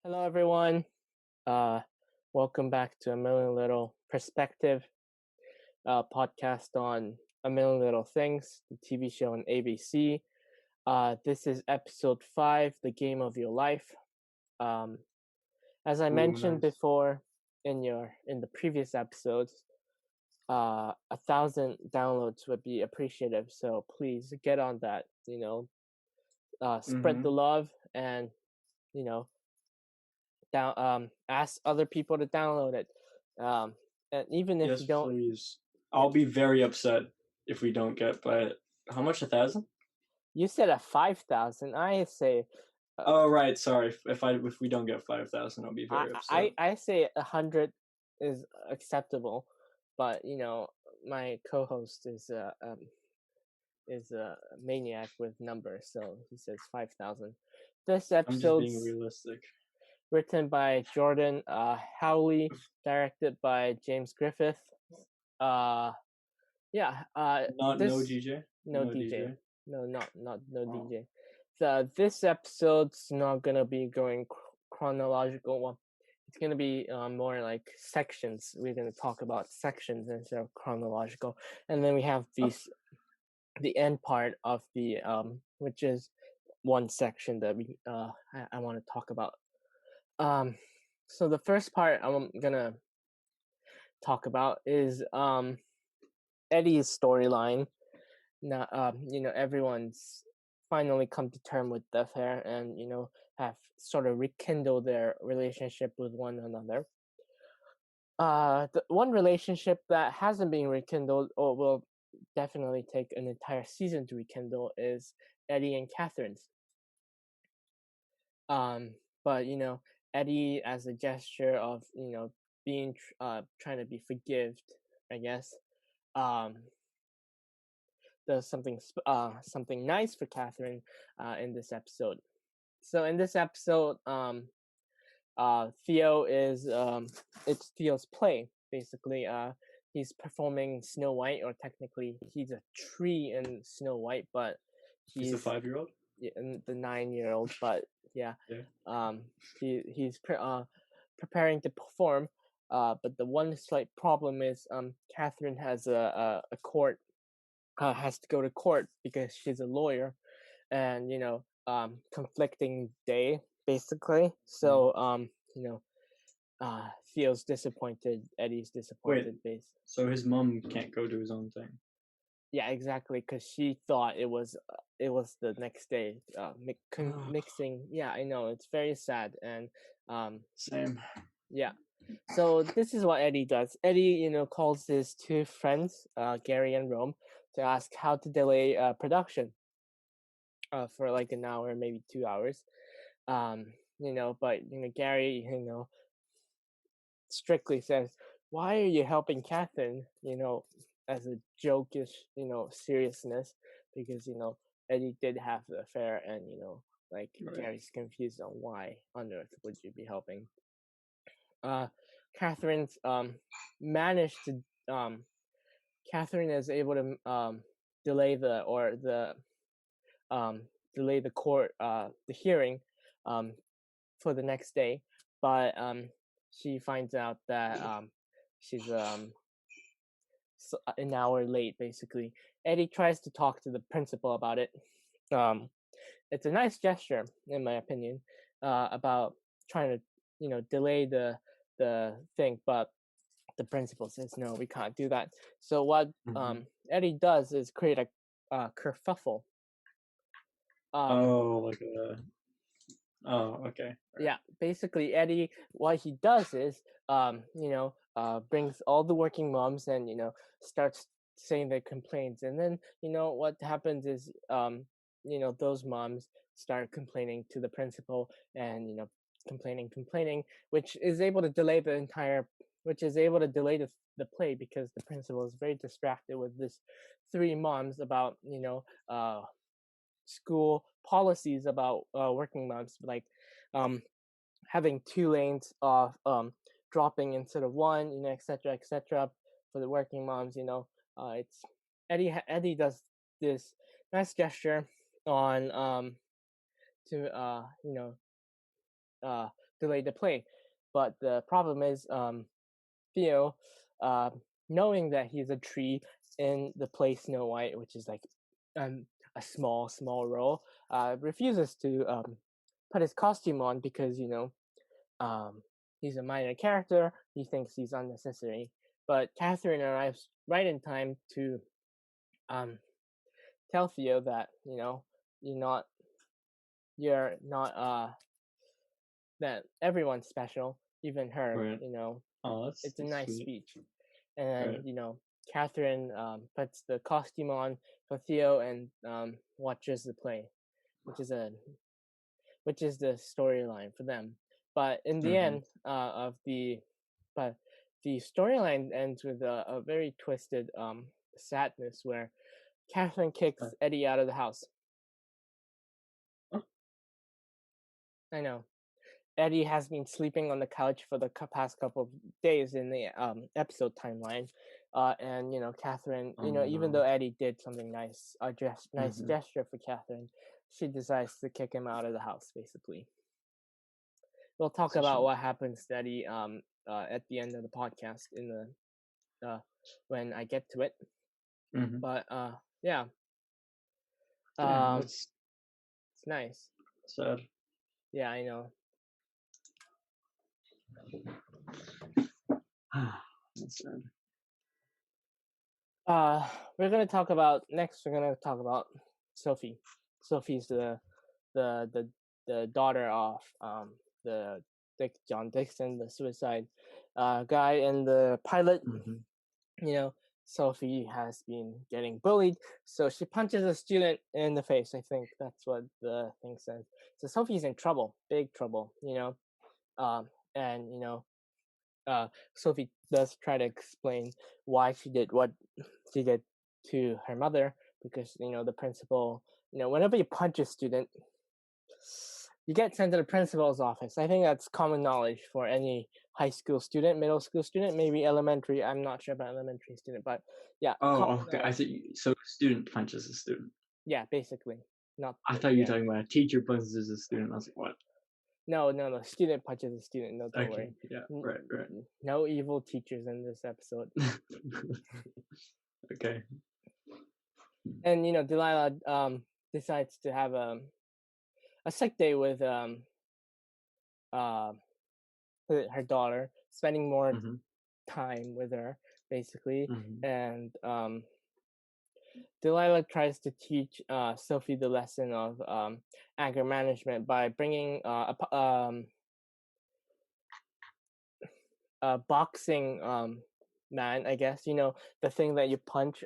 Hello, everyone. Uh, Welcome back to A Million Little Perspective podcast on A Million Little Things, the TV show on ABC. This is episode 5, The Game of Your Life. Um, as I mentioned Nice. before in the previous episodes, 1,000 downloads would be appreciative. So please get on that. Spread the love and you know ask other people to download it. And even if Yes, you don't, please. yeah, I'll be very upset if we don't get, but how much? 1,000? you said at 5,000. I say, Oh, right. Sorry. If we don't get 5,000, I'll be I very upset. I I say 100 is acceptable, but my co-host is a maniac with numbers, so he says 5,000. This I'm just being episode's realistic. written by Jordan Howley, directed by James Griffith. Uh, yeah. Not no This DJ. no No DJ, DJ. not no Oh. DJ. So this episode's not gonna be going chronological. Well, it's gonna be more like sections. We're gonna talk about sections instead of chronological, and then we have the end part of the which is one section that I want to talk about. Um, so the first part I'm gonna talk about is Eddie's storyline. Now, everyone's finally come to term with the affair and have sort of rekindled their relationship with one another. The one relationship that hasn't been rekindled or will definitely take an entire season to rekindle is Eddie and Catherine's. But Eddie, as a gesture of being trying to be forgived, I guess, um, does something nice for Catherine in this episode. So in this episode, Theo is it's Theo's play basically. He's performing Snow White, or technically he's a tree in Snow White, but He's the he's 5-year-old. the 9-year-old. But yeah, Yeah. he's preparing to perform. But the one slight problem is Catherine has a court has to go to court because she's a lawyer, and conflicting day basically. So Theo's disappointed, Eddie's Wait. disappointed. So his mom can't go do his own thing. Yeah, exactly, because she thought it was the next day. Mixing. Yeah, I know, it's very sad. And Same. yeah. So this is what Eddie does. Eddie, calls his two friends, Gary and Rome, to ask how to delay production for like an hour, maybe 2 hours. But Gary, strictly says, "Why are you helping Catherine?" As a jokish, seriousness, because Eddie did have the affair, and like Right. Gary's confused on why on earth would you be helping. Catherine's managed to Catherine is able to delay the court the hearing for the next day, but she finds out that she's an hour late basically. Eddie tries to talk to the principal about it. It's a nice gesture in my opinion, about trying to delay the thing, but the principal says no, we can't do that. So what Eddie does is create a kerfuffle. Oh, like a. Oh, okay. Yeah, basically Eddie, what he does is brings all the working moms and starts saying their complaints, and then what happens is those moms start complaining to the principal, and complaining, which is able to delay the play, because the principal is very distracted with this three moms about school policies about working moms, like having 2 lanes of dropping instead of one, etc., etc. For the working moms. It's Eddie does this nice gesture on to delay the play. But the problem is, Theo, uh, knowing that he's a tree in the play Snow White, which is like a small role, refuses to put his costume on because um, he's a minor character. He thinks he's unnecessary. But Catherine arrives right in time to um, tell Theo that you're not you're not that everyone's special, even her. Right. Oh, It's a that's nice sweet. speech. And then Right. Catherine puts the costume on for Theo and watches the play, which is the storyline for them. But in the Mm-hmm. end but the storyline ends with a very twisted sadness where Catherine kicks Eddie out of the house. Oh. I know. Eddie has been sleeping on the couch for the past couple of days in the episode timeline, and Catherine, Oh, even no. though Eddie did something nice, nice Mm-hmm. gesture for Catherine, she decides to kick him out of the house. Basically, we'll talk That's a about shame. what happens to Eddie at the end of the podcast in the when I get to it. Mm-hmm. But yeah, Damn, it's nice. sad. Yeah, I know. That's sad. We're gonna talk about Sophie. Sophie's the daughter of the John Dixon, the suicide guy, and the pilot. Mm-hmm. Sophie has been getting bullied, so she punches a student in the face. I think that's what the thing says. So Sophie's in trouble, big trouble. And Sophie does try to explain why she did what she did to her mother because the principal, whenever you punch a student, you get sent to the principal's office. I think that's common knowledge for any high school student, middle school student, maybe elementary. I'm not sure about elementary student, but yeah. Oh, okay. I thought so. A student punches a student. Yeah, basically. Not. I thought you were talking about a teacher punches a student. I was like, what? No. Student punches a student. No, don't worry. Yeah. Right. No evil teachers in this episode. Okay. And Delilah decides to have a sick day with her daughter, spending more Mm-hmm. time with her basically. Mm-hmm. And Delilah tries to teach Sophie the lesson of anger management by bringing a boxing man, I guess. The thing that you punch.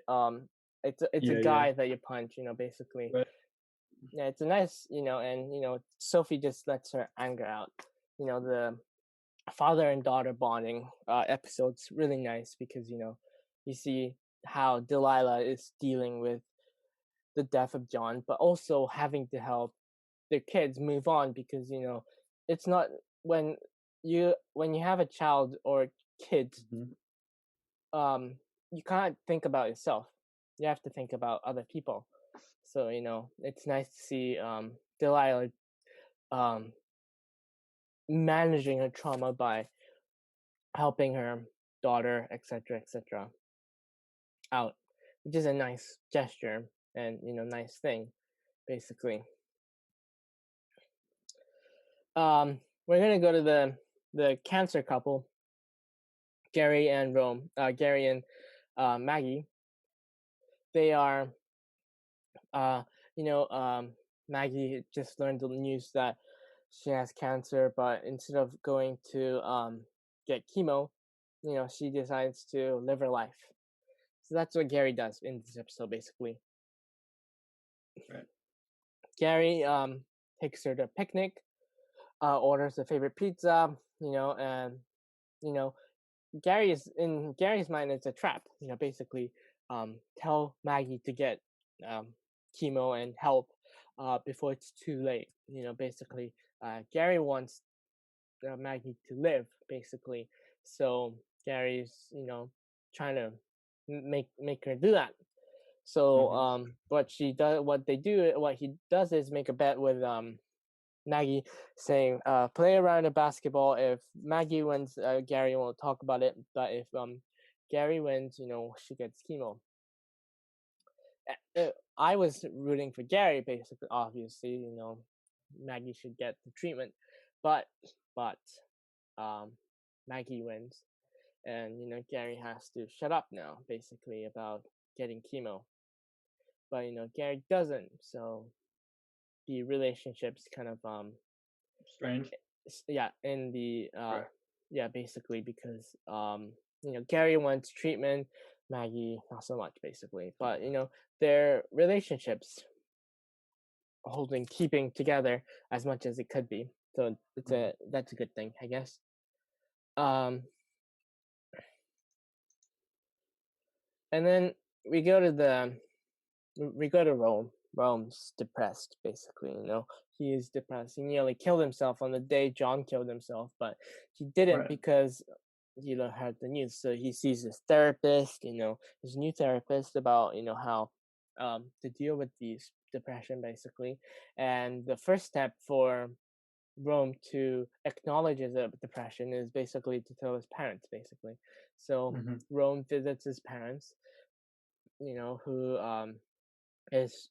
It's a guy that you punch. Basically. Right. Yeah, it's a nice. And Sophie just lets her anger out. The father and daughter bonding episode's really nice because you see how Delilah is dealing with the death of John, but also having to help their kids move on because it's not when you have a child or kids, Mm-hmm. you can't think about yourself. You have to think about other people. So it's nice to see Delilah managing her trauma by helping her daughter, etc., out, which is a nice gesture and nice thing, basically. We're gonna go to the cancer couple, Gary and Gary and Maggie. They are, Maggie just learned the news that she has cancer, but instead of going to get chemo, she decides to live her life. So that's what Gary does in this episode, basically. Right. Gary takes her to a picnic, orders a favorite pizza, and in Gary's mind, it's a trap. Basically, tell Maggie to get chemo and help before it's too late. Basically, Gary wants Maggie to live. Basically, so Gary's trying to make her do that. So Mm-hmm. what he does is make a bet with Maggie saying, play around a basketball. If Maggie wins, Gary won't talk about it. But if Gary wins, she gets chemo. I was rooting for Gary, basically. Obviously, Maggie should get the treatment, but Maggie wins, and Gary has to shut up now, basically, about getting chemo. But Gary doesn't, so the relationship's kind of strange. Yeah, in the Right. yeah, basically because Gary wants treatment, Maggie not so much, basically. But their relationships keeping together as much as it could be. So that's a good thing, I guess. And then we go to Rome. Rome's depressed, basically. He is depressed. He nearly killed himself on the day John killed himself, but he didn't Right. because he heard the news. So he sees his therapist, his new therapist, about how to deal with these depression, basically. And the first step for Rome to acknowledge his depression is basically to tell his parents, basically. So Rome visits his parents, who is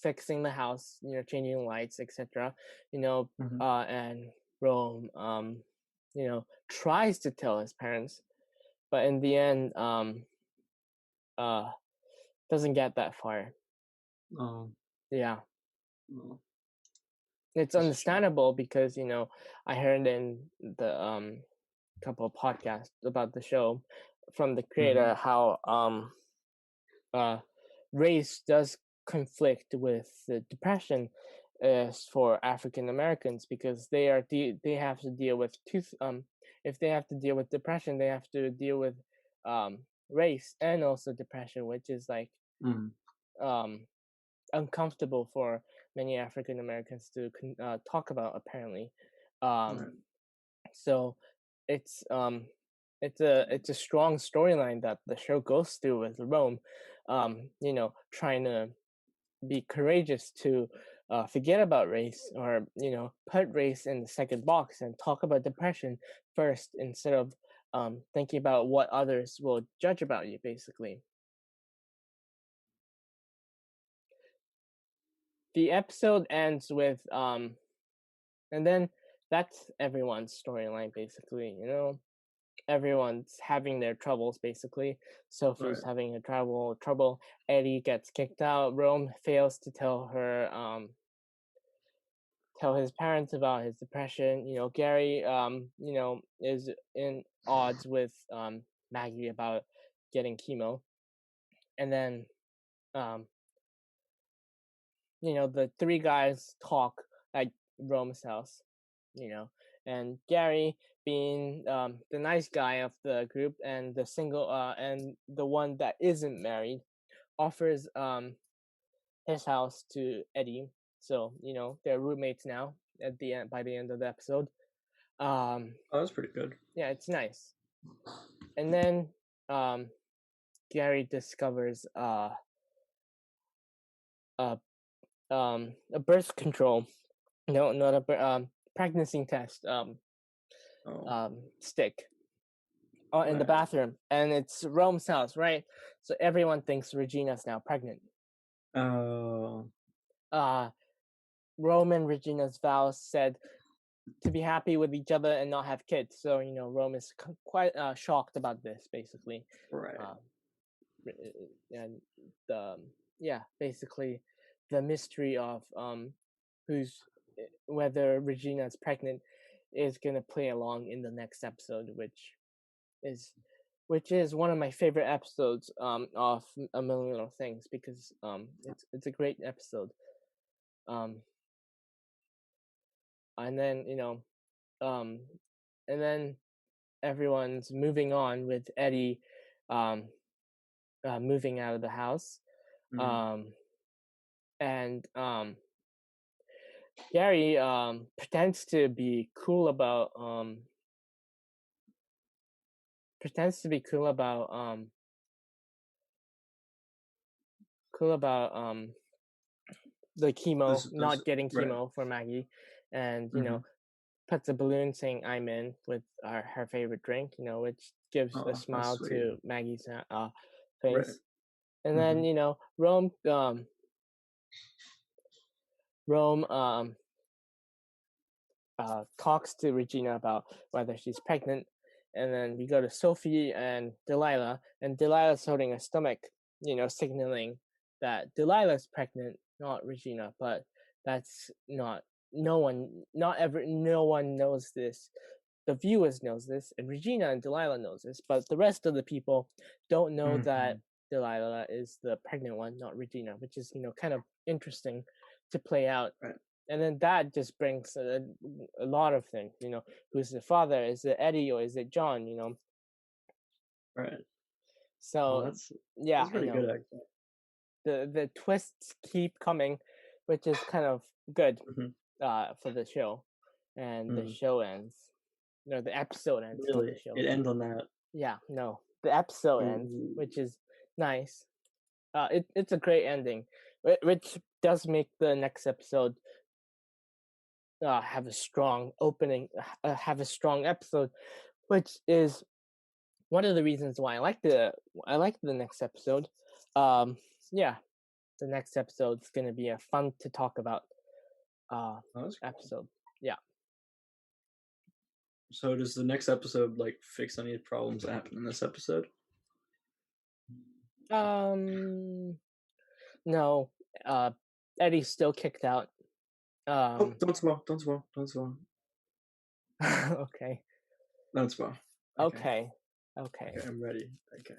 fixing the house, changing lights, etc. And Rome tries to tell his parents, but in the end doesn't get that far. Yeah. It's understandable because I heard in the couple of podcasts about the show from the creator how race does conflict with the depression for African Americans, because they have to deal with if they have to deal with depression, they have to deal with race and also depression, which is like uncomfortable for many African Americans to talk about, apparently. So it's a strong storyline that the show goes through with Rome, trying to be courageous to forget about race, or put race in the second box and talk about depression first, instead of thinking about what others will judge about you, basically. The episode ends with and then that's everyone's storyline, basically. Everyone's having their troubles, basically. Sophie's having a trouble. Eddie gets kicked out. Rome fails to tell his parents about his depression. Gary is in odds with Maggie about getting chemo. And then the three guys talk at Rome's house, and Gary, being the nice guy of the group and the single and the one that isn't married, offers his house to Eddie. So they're roommates now at the end, by the end of the episode. Oh, that's pretty good. Yeah, it's nice. And then Gary discovers a birth control, no, not a pregnancy test stick in the bathroom, and it's Rome's house, right? So everyone thinks Regina's now pregnant. Rome and Regina's vows said to be happy with each other and not have kids. So Rome is quite shocked about this, basically. Right. And basically the mystery of whether Regina's pregnant is gonna play along in the next episode, which is one of my favorite episodes of A Million Little Things, because it's a great episode. And then and then everyone's moving on with Eddie moving out of the house. And Gary pretends to be cool about the chemo, Those not getting right. chemo for Maggie, and you know, Mhm. puts a balloon saying "I'm in" with her favorite drink, you know, which gives a Oh, that's smile sweet. to Maggie's Right. face. And then Mhm. you know, Rome talks to Regina about whether she's pregnant, and then we go to Sophie and Delilah, and Delilah's holding a stomach, you know, signaling that Delilah's pregnant, not Regina. But that's not no one knows this. The viewers knows this, and Regina and Delilah knows this, but the rest of the people don't know that Mhm. Delilah is the pregnant one, not Regina, which is, you know, kind of interesting to play out. Right. And then that just brings a lot of things, you know, who's the father? Is it Eddie or is it John? You know, Right. Oh, so yeah, that's you pretty know, good actually. the twists keep coming, which is kind of good Mhm. for the show, and the Mm. show ends. No, the episode ends, not the Really? show. It ends on that? Yeah, no, the episode ends, Ooh. which is nice. It's a great ending, which does make the next episode have a strong opening, have a strong episode, which is one of the reasons why I like the next episode. Yeah, the next episode's gonna be a fun to talk about Oh, that's cool. episode. Yeah. So does the next episode like fix any problems that happen in this episode? Um. No. Eddie's still kicked out. Oh, don't spoil! Don't spoil! Don't spoil! Okay. Don't spoil! Okay. Okay. Okay. Okay, I'm ready. Okay.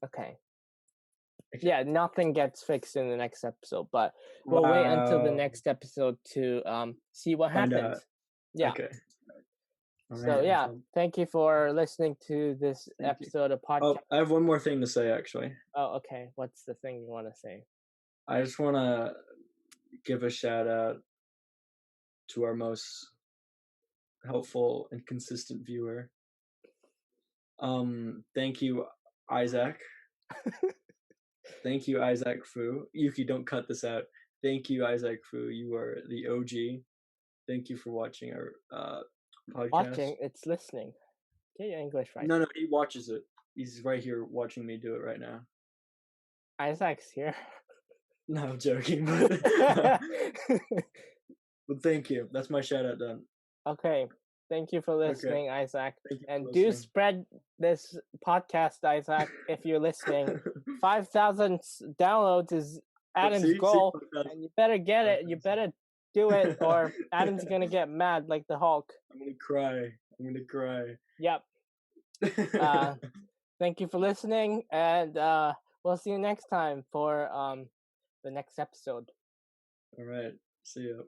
Okay. Okay. Yeah, nothing gets fixed in the next episode, but we'll wait until the Wow. next episode to see what Find out. happens. Yeah. Okay. All So right. yeah, Well, thank you for listening to this thank you. episode of Oh, podcast. I have one more thing to say actually. Oh, okay. What's the thing you want to say? I just want to give a shout out to our most helpful and consistent viewer. Thank you, Isaac. Thank you, Isaac Fu. Yuki, don't cut this out. Thank you, Isaac Fu. You are the OG. Thank you for watching our podcast. Watching, it's listening. Get your English right. No, he watches it. He's right here watching me do it right now. Isaac's here. No, I'm joking. But thank you. That's my shout out done. Okay. Thank you for listening, Isaac. Thank you for And do listening. spread this podcast, Isaac, if you're listening. 5,000 downloads is Adam's goal, and you better get it. You better do it, or Adam's gonna get mad like the Hulk. I'm gonna cry. Yep. Thank you for listening, and we'll see you next time for the next episode. All right. See you.